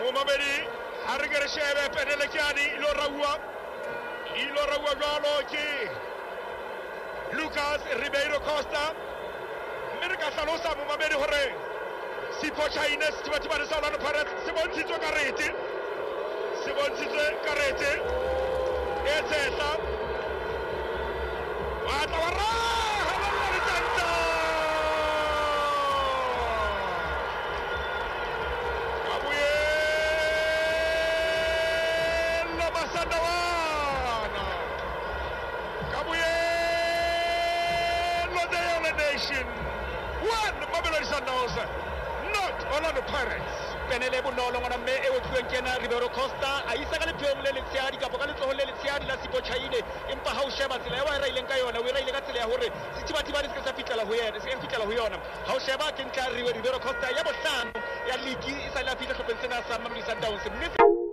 Mumamedi Harigere Shebe Penelekiani Ilo Rawa Galoki Lucas Ribeiro Costa Mereka Salosa Mumamedi Hore Sipo Chaines tiba-tiba ada Saulano Paret Simon Tito Karete Etesa Watawara Halal Tanta Kabuye Lobasandawana Kabuye Lodeona Nation one Mamelodi Sundowns not Orlando Pirates Penele bonolo ngwana mme e o tluweng kena Ribeiro Costa a isa ka lepheo le letshehadi kapo ka letsoho le letshehadi la Sipo Chaine empa ha o sheba tsela ya wa ra ileng ka yona o ra ile ka tsela ya hore sethibathibane se ka fitlela ho yona ha o sheba ke ntla Ribeiro Costa ya bohlano ya league isa la fitla hlopheng sena sa Mamelodi Sundowns